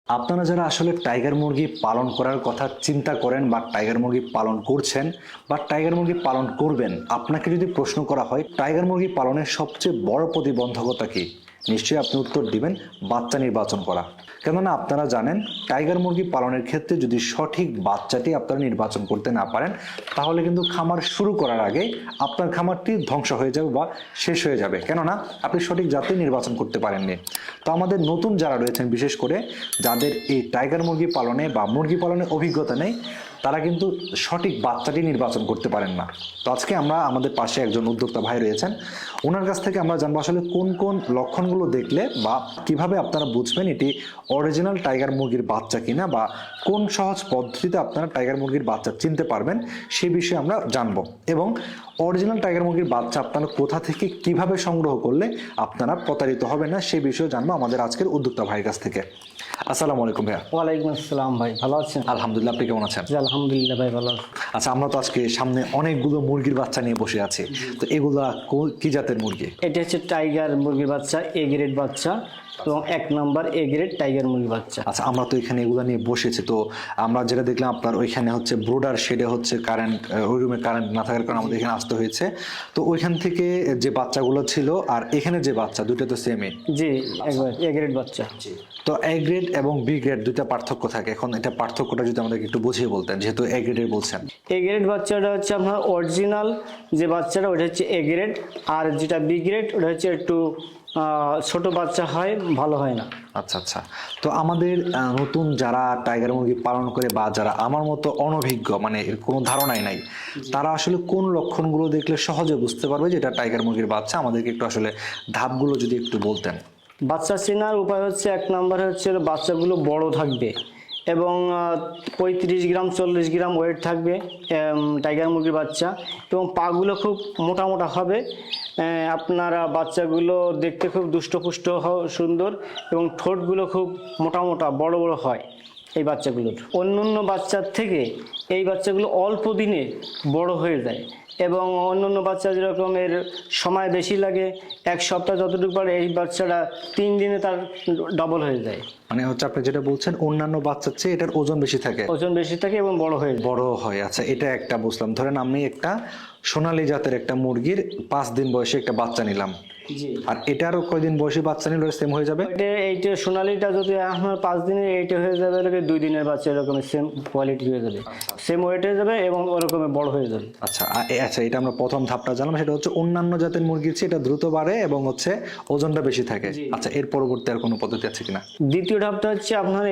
আপনারা যারা আসলে টাইগার মুরগি পালন করার কথা চিন্তা করেন বা টাইগার মুরগি পালন করছেন বা টাইগার মুরগি পালন করবেন, আপনাকে যদি প্রশ্ন করা হয় টাইগার মুরগি পালনের সবচেয়ে বড় প্রতিবন্ধকতা কি, নিশ্চয়ই আপনি উত্তর দিবেন বাচ্চা নির্বাচন করা। কেননা আপনারা জানেন টাইগার মুরগি পালনের ক্ষেত্রে যদি সঠিক বাচ্চাটি আপনারা নির্বাচন করতে না পারেন তাহলে কিন্তু খামার শুরু করার আগে আপনার খামারটি ধ্বংস হয়ে যাবে বা শেষ হয়ে যাবে, কেননা আপনি সঠিক জাতি নির্বাচন করতে পারেননি। তো আমাদের নতুন যারা রয়েছেন, বিশেষ করে যাদের এই টাইগার মুরগি পালনে বা মুরগি পালনে অভিজ্ঞতা নেই, তারা কিন্তু সঠিক বাচ্চাটি নির্বাচন করতে পারেন না। তো আজকে আমরা আমাদের পাশে একজন উদ্যোক্তা ভাই রয়েছেন, ওনার কাছ থেকে আমরা জানবো আসলে কোন কোন লক্ষণগুলো দেখলে বা কিভাবে আপনারা বুঝবেন এটি অরিজিনাল টাইগার মুরগির বাচ্চা কিনা বা কোন সহজ পদ্ধতিতে আপনারা টাইগার মুরগির বাচ্চা চিনতে পারবেন সেই বিষয়ে আমরা জানবো। এবং অরিজিনাল টাইগার মুরগির বাচ্চা আপনারা কোথা থেকে কিভাবে সংগ্রহ করলে আপনারা প্রতারিত হবেন না সেই বিষয়ে জানবো আমাদের আজকের উদ্যোক্তা ভাইয়ের কাছ থেকে। আসসালামু আলাইকুম ভাইয়া। ওয়ালাইকুম আসসালাম ভাই, ভালো আছেন? আলহামদুলিল্লাহ, আপনি কেমন আছেন? জি আলহামদুলিল্লাহ ভাই, ভালো আছি। আচ্ছা, আমরা তো আজকে সামনে অনেকগুলো মুরগির বাচ্চা নিয়ে বসে আছি, তো এগুলা কি জাতের মুরগি? এটা হচ্ছে টাইগার মুরগির বাচ্চা, এ গ্রেড বাচ্চা এবং 1 নম্বর এ গ্রেড টাইগার মুরগির বাচ্চা। আচ্ছা, আমরা তো এখানে এগুলা নিয়ে বসেছি, তো আমরা যেটা দেখলাম আপনার ওইখানে হচ্ছে ব্রোডার শেডে হচ্ছে কারেন্ট, ওই রুমে কারেন্ট না থাকার কারণে আমাদের এখানে আসতে হয়েছে। তো ওইখান থেকে যে বাচ্চাগুলো ছিল আর এখানে যে বাচ্চা, দুটো তো সেমই? জি, একবার এ গ্রেড বাচ্চা। তো এ গ্রেড এবং বি গ্রেড দুইটা পার্থক্য থাকে, এখন এটা পার্থক্যটা যদি আমাদেরকে একটু বুঝিয়ে বলতেন, যেহেতু এ গ্রেডের বলছেন। এ গ্রেড বাচ্চাটা হচ্ছে আপনার অরিজিনাল যে বাচ্চাটা ওটা হচ্ছে এ গ্রেড, আর যেটা বি গ্রেড ওটা হচ্ছে একটু ছোট বাচ্চা হয়, ভালো হয় না। আচ্ছা আচ্ছা, তো আমাদের নতুন যারা টাইগার মুরগি পালন করে বা যারা আমার মতো অনভিজ্ঞ, মানে এর কোনো ধারণাই নাই, তারা আসলে কোন লক্ষণগুলো দেখলে সহজে বুঝতে পারবে যে এটা টাইগার মুরগির বাচ্চা? আমাদেরকে একটু আসলে ধাপগুলো যদি একটু বলতেন। বাচ্চা চেনার উপায় হচ্ছে 1 নম্বরে হচ্ছে বাচ্চাগুলো বড় থাকবে এবং 35 গ্রাম 40 গ্রাম ওয়েট থাকবে টাইগার মুরগির বাচ্চা, এবং পাগুলো খুব মোটা মোটা হবে। আপনারা বাচ্চাগুলো দেখতে খুব দুষ্টপুষ্ট সুন্দর, এবং ঠোঁটগুলো খুব মোটা মোটা বড় বড় হয় এই বাচ্চাগুলোর। অন্য বাচ্চার থেকে এই বাচ্চাগুলো অল্প দিনে বড় হয়ে যায়, এবং অন্য বাচ্চা যেরকম এর সময় বেশি লাগে, 1 সপ্তাহ যতটুকু পারে, এই বাচ্চাটা 3 দিনে তার ডবল হয়ে যায়। মানে হচ্ছে আপনি যেটা বলছেন অন্যান্য বাচ্চার চেয়ে এটার ওজন বেশি থাকে? ওজন বেশি থাকে এবং বড় হয়ে যায়। বড় হয়, আচ্ছা এটা একটা বুঝলাম। ধরেন আমি একটা সোনালী জাতের একটা মুরগির 5 দিন বয়সে একটা বাচ্চা নিলাম, জি, আর এটারও কয়দিন বয়সে বাচ্চা নিলে সেম হয়ে যাবে? এইটা সোনালিটা যদি আপনার 5 দিনের, এইটা হয়ে যাবে 2 দিনের বাচ্চা, এরকম সেম কোয়ালিটি হয়ে যাবে, সেম ওয়েট হয়ে যাবে এবং ওরকম বড় হয়ে যাবে। আচ্ছা আচ্ছা, এটা আমরা প্রথম ধাপটা জানলাম, সেটা হচ্ছে অন্যান্য জাতের মুরগির চেয়ে এটা দ্রুত বাড়ে এবং হচ্ছে ওজনটা বেশি থাকে। আচ্ছা, এর পরবর্তী আর কোনো পদ্ধতি আছে কিনা? দ্বিতীয় ধাপটা হচ্ছে আপনার